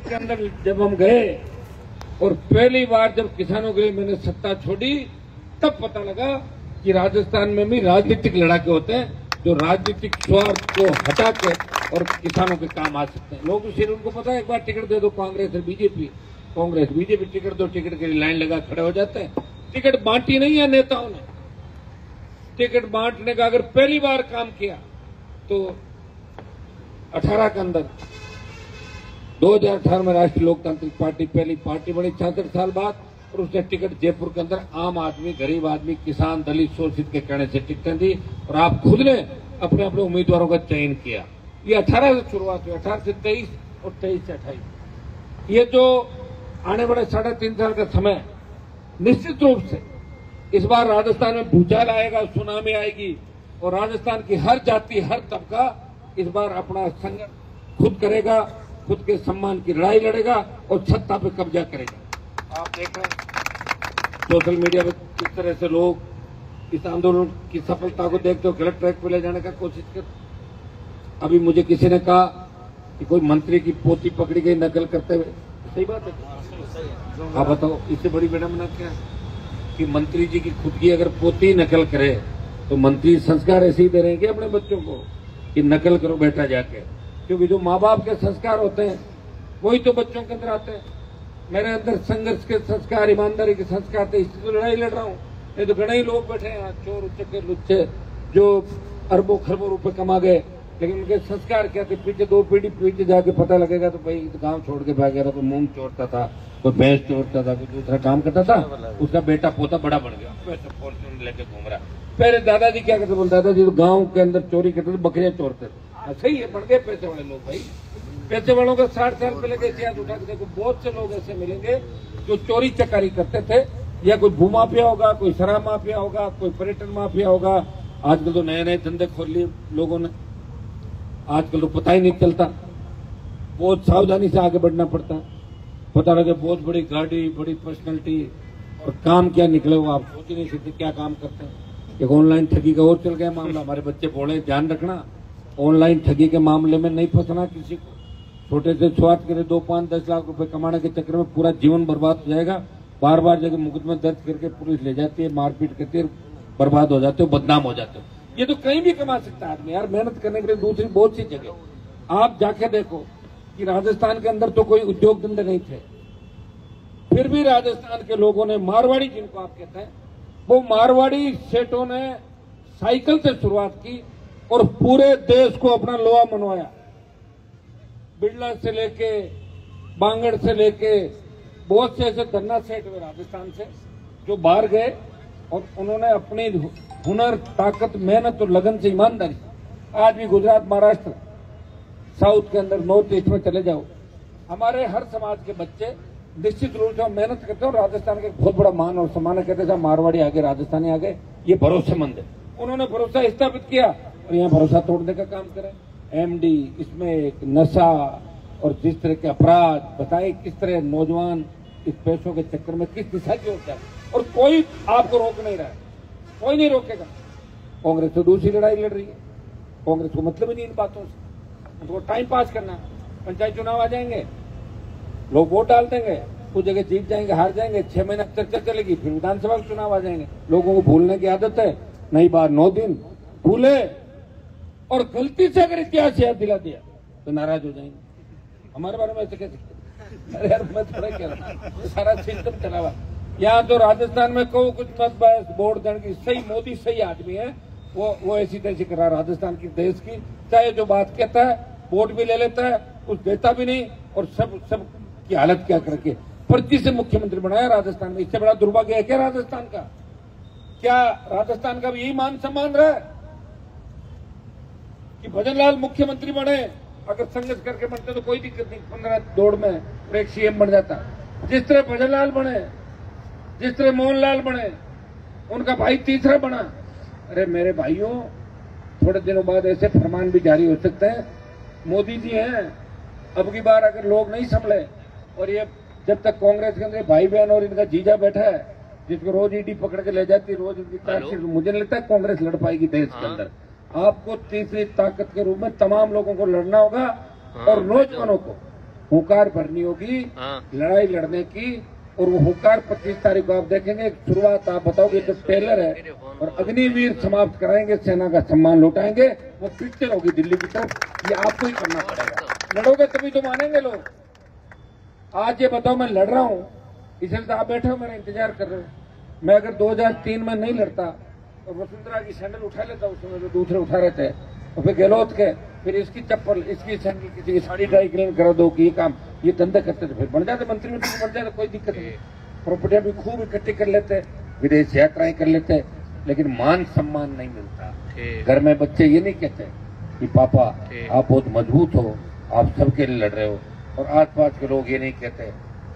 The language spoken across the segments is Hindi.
के अंदर जब हम गए और पहली बार जब किसानों के लिए मैंने सत्ता छोड़ी, तब पता लगा कि राजस्थान में भी राजनीतिक लड़ाके होते हैं जो राजनीतिक स्वार्थ को हटा के और किसानों के काम आ सकते हैं। लोग सिर्फ उनको पता है एक बार टिकट दे दो कांग्रेस और बीजेपी, कांग्रेस बीजेपी टिकट दो, टिकट के लिए लाइन लगा खड़े हो जाते हैं। टिकट बांटी नहीं है नेताओं ने। टिकट बांटने का अगर पहली बार काम किया तो 18 के अंदर 2018 में राष्ट्रीय लोकतांत्रिक पार्टी पहली पार्टी बनी 66 साल बाद, और उसने टिकट जयपुर के अंदर आम आदमी, गरीब आदमी, किसान, दलित, शोषित के कहने से टिकटें दी और आप खुद ने अपने अपने उम्मीदवारों का चयन किया। ये 18 से शुरुआत हुई, 18 से 23 और 23 से 28। ये जो आने वाले 3.5 साल का समय, निश्चित रूप से इस बार राजस्थान में भूचाल आएगा, सुनामी आएगी और राजस्थान की हर जाति, हर तबका इस बार अपना संघर्ष खुद करेगा, खुद के सम्मान की लड़ाई लड़ेगा और सत्ता पे कब्जा करेगा। आप देख रहे हैं सोशल मीडिया पे किस तरह से लोग इस आंदोलन की सफलता को देखते हो गलत ट्रैक पे ले जाने का कोशिश करते। अभी मुझे किसी ने कहा कि कोई मंत्री की पोती पकड़ी गई नकल करते हुए। सही बात है, आप बताओ इससे बड़ी विडंबना क्या है कि मंत्री जी की खुद की अगर पोती नकल करे तो मंत्री संस्कार ऐसे ही दे रहे हैं कि अपने बच्चों को कि नकल करो बेटा जाके, क्योंकि जो माँ बाप के संस्कार होते हैं वही तो बच्चों के अंदर आते हैं। मेरे अंदर संघर्ष के संस्कार, ईमानदारी के संस्कार थे, इससे तो लड़ाई लड़ रहा हूँ। नहीं तो घने ही लोग बैठे हैं चोर, उच्चके, लुच्चे जो अरबों खरबों रुपए कमा गए, लेकिन उनके संस्कार क्या थे? पीछे 2 पीढ़ी पीछे जाके पता लगेगा तो भाई गांव छोड़ के भाग गया था, कोई मूंग चोरता था, कोई भैंस चोरता था, कोई दूसरा काम करता था, उसका बेटा पोता बड़ा बन गया, पैसे फॉर्च्यून लेके घूम रहा। पहले दादाजी क्या करते? बोल दादाजी तो गाँव के अंदर चोरी करते थे, बकरियां चोरते थे। सही है, बढ़ गए पैसे वाले लोग भाई। पैसे वालों का 60 साल पहले के इतिहास उठा के देखो, बहुत से लोग ऐसे मिलेंगे जो चोरी चकारी करते थे, या कोई भूमाफिया होगा, कोई शराब माफिया होगा, कोई पर्यटन माफिया होगा। आजकल तो नए नए धंधे खोल लिए लोगों ने, आजकल तो पता ही नहीं चलता, बहुत सावधानी से आगे बढ़ना पड़ता है। पता लगे बहुत बड़ी गाड़ी, बड़ी पर्सनैलिटी, और काम क्या निकले वो आप सोच ही नहीं सकते क्या काम करते हैं। एक ऑनलाइन ठगी का और चल गया मामला, हमारे बच्चे बोले ध्यान रखना, ऑनलाइन ठगी के मामले में नहीं फंसना किसी को। छोटे से शुरुआत करे 2, 5, 10 लाख रुपए कमाने के चक्कर में पूरा जीवन बर्बाद हो जाएगा। बार बार जगह मुकदमा दर्ज करके पुलिस ले जाती है, मारपीट करती है, बर्बाद हो जाते हो, बदनाम हो जाते हो। ये तो कहीं भी कमा सकता है आदमी यार, मेहनत करने के लिए दूसरी बहुत सी जगह। आप जाके देखो कि राजस्थान के अंदर तो कोई उद्योग धंधे नहीं थे, फिर भी राजस्थान के लोगों ने, मारवाड़ी जिनको आप कहते हैं, वो मारवाड़ी सेठों ने साइकिल से शुरुआत की और पूरे देश को अपना लोहा मनवाया। बिड़ला से लेके, बांगड़ से लेके, बहुत से ऐसे धन्ना सेठ हुए राजस्थान से जो बाहर गए और उन्होंने अपनी हुनर, ताकत, मेहनत और लगन से, ईमानदारी, आज भी गुजरात, महाराष्ट्र, साउथ के अंदर, नॉर्थ ईस्ट में चले जाओ, हमारे हर समाज के बच्चे निश्चित रूप से मेहनत करते हैं और राजस्थान का बहुत बड़ा मान और सम्मान है। कहते हैं मारवाड़ी आगे, राजस्थानी आगे, ये भरोसेमंद है। उन्होंने भरोसा स्थापित किया और यहाँ भरोसा तोड़ने का काम करें। एमडी, इसमें एक नशा और जिस तरह के अपराध, बताए किस तरह नौजवान इस पैसों के चक्कर में किस दिशा की ओर जाए, और कोई आपको रोक नहीं रहा है, कोई नहीं रोकेगा। कांग्रेस तो दूसरी लड़ाई लड़ रही है, कांग्रेस को मतलब ही नहीं इन बातों से, उनको टाइम पास करना है। पंचायत चुनाव आ जाएंगे, लोग वोट डाल देंगे, कुछ जगह जीत जाएंगे, हार जाएंगे, 6 महीना चर्चा चलेगी, फिर विधानसभा के चुनाव आ जाएंगे। लोगों को भूलने की आदत है, नई बार 9 दिन भूले और गलती से अगर इतिहास याद दिला दिया तो नाराज हो जाएंगे। हमारे बारे में ऐसे कैसे? अरे यार मैं थोड़ा कह रहा हूं, सारा सिस्टम चला हुआ। यहाँ तो राजस्थान में को कुछ मत बस वोट देने की, सही मोदी सही आदमी है, वो ऐसी तैसी करा राजस्थान की, देश की, चाहे जो बात कहता है वोट भी ले लेता है, कुछ देता भी नहीं, और सब की हालत क्या करके फर्जी से मुख्यमंत्री बनाया राजस्थान में। इससे बड़ा दुर्भाग्य है क्या राजस्थान का? क्या राजस्थान का भी यही मान सम्मान रहा है कि भजनलाल मुख्यमंत्री बने? अगर संघर्ष करके बनते तो कोई दिक्कत नहीं, 15 दौड़ में एक सीएम बन जाता। जिस तरह भजनलाल बने, जिस तरह मोहनलाल बने, उनका भाई तीसरा बना। अरे मेरे भाइयों, थोड़े दिनों बाद ऐसे फरमान भी जारी हो सकते हैं। मोदी जी हैं, अब की बार अगर लोग नहीं संभले, और ये जब तक कांग्रेस के अंदर भाई बहन और इनका जीजा बैठा है जिसको रोज ईडी पकड़ के ले जाती, रोज इनकी चार्जशीट, मुझे नहीं लगता कांग्रेस लड़ पाएगी देश के अंदर। आपको तीसरी ताकत के रूप में तमाम लोगों को लड़ना होगा और नौजवानों को हुंकार भरनी होगी लड़ाई लड़ने की। और वो हुंकार 25 तारीख को आप देखेंगे। शुरुआत आप बताओगे जो टेलर है और अग्निवीर समाप्त कराएंगे, सेना का सम्मान लौटाएंगे, वो पिक्चर होगी दिल्ली की तरफ। ये आपको ही करना पड़ेगा। लड़ोगे तभी तो मानेंगे लोग। आज ये बताओ मैं लड़ रहा हूं, इसलिए तो आप बैठे हो मेरा इंतजार कर रहे हो। मैं अगर 2003 में नहीं लड़ता और वसुंधरा की सैंडल उठा लेता, उस समय जो दूसरे उठा रहे थे, और फिर गहलोत के, फिर इसकी चप्पल, इसकी सैंडल, किसी की साड़ी ड्राई क्लीन करा दो कि ये काम, ये धंधे करते थे, फिर बन जाते मंत्री बन जाते, कोई दिक्कत नहीं। प्रॉपर्टियां भी खूब इकट्ठी कर लेते, विदेश यात्राएं कर लेते, लेकिन मान सम्मान नहीं मिलता। घर में बच्चे ये नहीं कहते कि पापा आप बहुत मजबूत हो, आप सबके लिए लड़ रहे हो। और आसपास के लोग ये नहीं कहते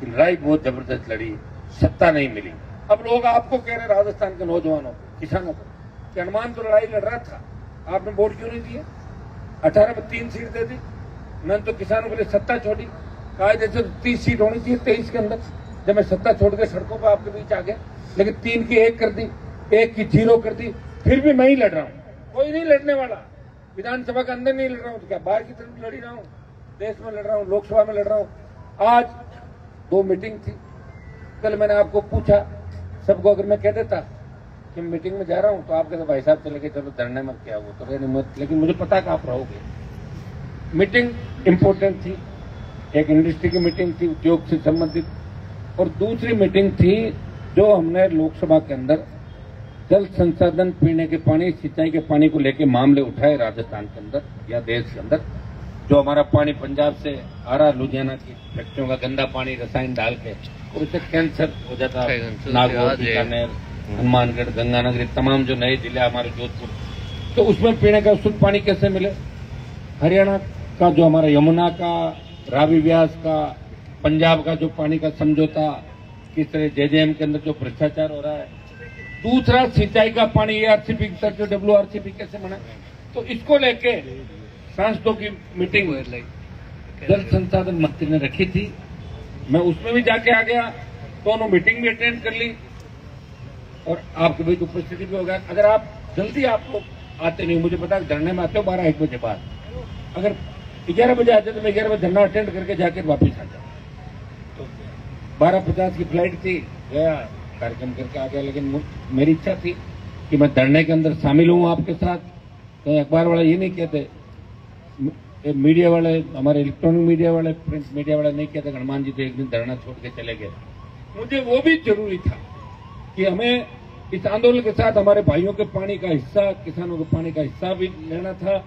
कि लड़ाई बहुत जबरदस्त लड़ी, सत्ता नहीं मिली। अब लोग आपको कह रहे, राजस्थान के नौजवानों किसानों को, कि हनुमान तो लड़ाई लड़ रहा था, आपने वोट क्यों नहीं दिया? 18 में 3 सीट दे दी। मैंने तो किसानों के लिए सत्ता छोड़ी, कहा जैसे 30 सीट होनी चाहिए 23 के अंदर। जब मैं सत्ता छोड़ के सड़कों पर आपके बीच आ गया, लेकिन 3 की 1 कर दी, 1 की 0 कर दी। फिर भी मैं ही लड़ रहा हूँ, कोई नहीं लड़ने वाला। विधानसभा के अंदर नहीं लड़ रहा हूँ तो क्या बाहर की तरफ लड़ रहा हूँ? देश में लड़ रहा हूँ, लोकसभा में लड़ रहा हूँ। आज 2 मीटिंग थी। कल मैंने आपको पूछा सबको, अगर मैं कह देता कि मीटिंग में जा रहा हूं तो आप कहते भाई साहब चले गए, चलो धरने मत, क्या वो तो रहने मत, लेकिन मुझे पता कि आप रहोगे। मीटिंग इंपॉर्टेंट थी, एक इंडस्ट्री की मीटिंग थी उद्योग से संबंधित, और दूसरी मीटिंग थी जो हमने लोकसभा के अंदर जल संसाधन, पीने के पानी, सिंचाई के पानी को लेकर मामले उठाए राजस्थान के अंदर या देश के अंदर। जो हमारा पानी पंजाब से आ रहा, लुधियाना की फैक्ट्रियों का गंदा पानी रसायन डाल के, और उससे कैंसर हो जाता। नागौर, बीकानेर, हनुमानगढ़, गंगानगर, तमाम जो नए जिले हमारे जोधपुर, तो उसमें पीने का शुद्ध पानी कैसे मिले? हरियाणा का जो हमारा यमुना का, रावी व्यास का, पंजाब का जो पानी का समझौता, किस तरह जेजेएम के अंदर जो भ्रष्टाचार हो रहा है। दूसरा सिंचाई का पानी एआरसीपी की तरफ जो WRCP कैसे बना, तो इसको लेके सांसदों की मीटिंग जल संसाधन मंत्री ने रखी थी। मैं उसमें भी जाके आ गया, दोनों मीटिंग भी अटेंड कर ली और आपके बीच उपस्थिति भी होगा। अगर आप जल्दी आप लोग आते नहीं, मुझे पता धरने में आते हो 12-1 बजे बाद, अगर 11 बजे आते तो मैं 11 बजे धरना अटेंड करके जाकर वापिस आ जाऊँ। तो 12:50 की फ्लाइट थी, गया कार्यक्रम करके आ गया। लेकिन मेरी इच्छा थी कि मैं धरने के अंदर शामिल हूँ आपके साथ। तो अखबार वाले ये नहीं कहते, मीडिया वाले, हमारे इलेक्ट्रॉनिक मीडिया वाले, प्रिंट मीडिया वाले नहीं कहते हनुमान जी तो एक दिन धरना छोड़ के चले गए। मुझे वो भी जरूरी था कि हमें इस आंदोलन के साथ हमारे भाइयों के पानी का हिस्सा, किसानों के पानी का हिस्सा भी लेना था।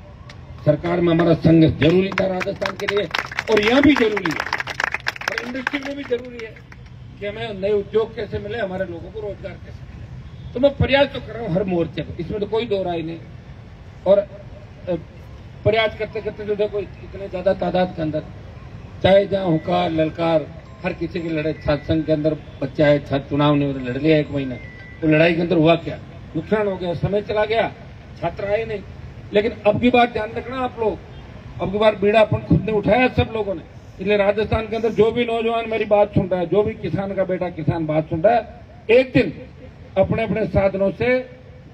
सरकार में हमारा संघर्ष जरूरी था राजस्थान के लिए, और यहाँ भी जरूरी है, और इंडस्ट्री में भी जरूरी है कि हमें नए उद्योग कैसे मिले, हमारे लोगों को रोजगार कैसे मिले। तो मैं प्रयास तो कर रहा हूँ हर मोर्चे पर, इसमें तो कोई दो राय नहीं। और प्रयास करते करते जो देखो इतने ज्यादा तादाद के अंदर, चाहे जहां हुकार ललकार हर किसी के लड़े, छात्र संघ के अंदर बच्चा है, छात्र चुनाव ने लड़ लिया 1 महीना, तो लड़ाई के अंदर हुआ क्या? नुकसान हो गया, समय चला गया, छात्र आए नहीं। लेकिन अब की बात ध्यान रखना आप लोग, अब की बार बीड़ा अपन खुद ने उठाया सब लोगों ने। इसलिए राजस्थान के अंदर जो भी नौजवान मेरी बात सुन रहा है, जो भी किसान का बेटा किसान बात सुन रहा है, एक दिन अपने अपने साधनों से,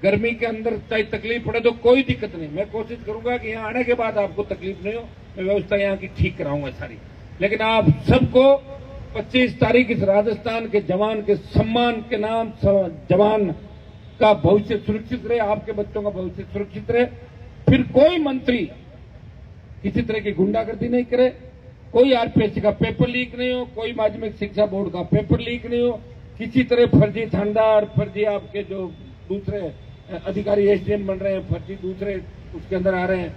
गर्मी के अंदर चाहे तकलीफ पड़े तो कोई दिक्कत नहीं, मैं कोशिश करूंगा कि यहाँ आने के बाद आपको तकलीफ नहीं हो, मैं व्यवस्था यहाँ की ठीक कराऊंगा सारी। लेकिन आप सबको 25 तारीख इस राजस्थान के जवान के सम्मान के नाम, जवान का भविष्य सुरक्षित रहे, आपके बच्चों का भविष्य सुरक्षित रहे। फिर कोई मंत्री किसी तरह की गुंडागर्दी नहीं करे, कोई आरपीएससी का पेपर लीक नहीं हो, कोई माध्यमिक शिक्षा बोर्ड का पेपर लीक नहीं हो, किसी तरह फर्जी थानेदार, फर्जी आपके जो दूसरे अधिकारी एसडीएम बन रहे हैं, फर्जी दूसरे उसके अंदर आ रहे हैं।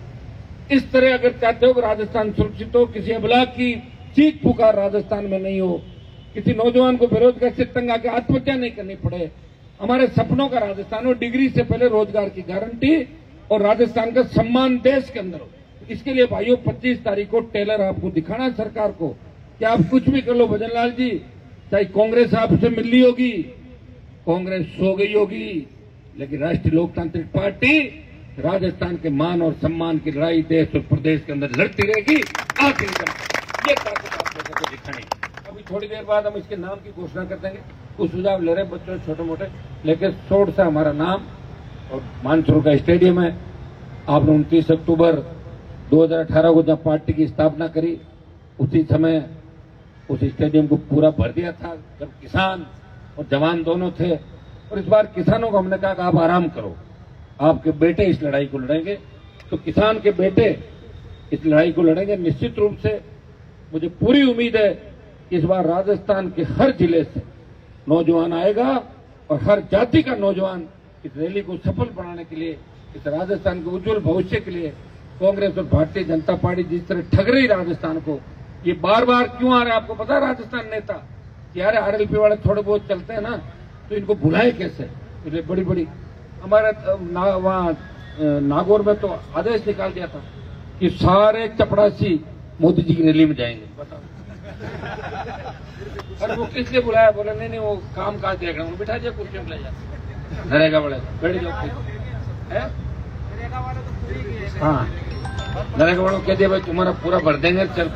इस तरह अगर चाहते हो कि राजस्थान सुरक्षित हो, किसी अबला की चीख पुकार राजस्थान में नहीं हो, किसी नौजवान को बेरोजगार से तंग आके आत्महत्या नहीं करनी पड़े, हमारे सपनों का राजस्थान हो, डिग्री से पहले रोजगार की गारंटी और राजस्थान का सम्मान देश के अंदर हो। इसके लिए भाइयों 25 तारीख को टेलर आपको दिखाना सरकार को कि आप कुछ भी कर लो। भजन लाल जी, चाहे कांग्रेस आपसे मिल ली होगी, कांग्रेस सो गई होगी, लेकिन राष्ट्रीय लोकतांत्रिक पार्टी राजस्थान के मान और सम्मान की लड़ाई देश और प्रदेश के अंदर लड़ती रहेगी आखिरी तक। ये ताकत आप लोगों को दिखानी। अभी थोड़ी देर बाद हम इसके नाम की घोषणा कर देंगे। कुछ सुझाव ले रहे बच्चों छोटे मोटे, लेकिन सोड़ से हमारा नाम और मानसरोवर का स्टेडियम है। आपने 29 अक्टूबर 2018 को जब पार्टी की स्थापना करी उसी समय उस स्टेडियम को पूरा भर दिया था जब किसान और जवान दोनों थे। और इस बार किसानों को हमने कहा कि आप आराम करो, आपके बेटे इस लड़ाई को लड़ेंगे। तो किसान के बेटे इस लड़ाई को लड़ेंगे निश्चित रूप से। मुझे पूरी उम्मीद है कि इस बार राजस्थान के हर जिले से नौजवान आएगा और हर जाति का नौजवान इस रैली को सफल बनाने के लिए, इस राजस्थान के उज्जवल भविष्य के लिए कांग्रेस और भारतीय जनता पार्टी जिस तरह ठग रही राजस्थान को, ये बार बार क्यों आ रहे हैं आपको पता है? राजस्थान नेता यार आरएलपी वाले थोड़े बहुत चलते हैं ना, तो इनको भुलाए कैसे? इसलिए बड़ी बड़ी हमारे वहां नागौर में तो आदेश निकाल दिया था कि सारे चपड़ासी मोदी जी की रैली में जाएंगे। बताओ और वो किस लिए बुलाया? बोला नहीं वो काम काज देख रहे हैं, बिठा दिया कुर्सी में ले जाते नरेगा वाले बैठ जाओ है। हाँ नरेगा वालों कह दिया भाई तुम्हारा पूरा भर देंगे चल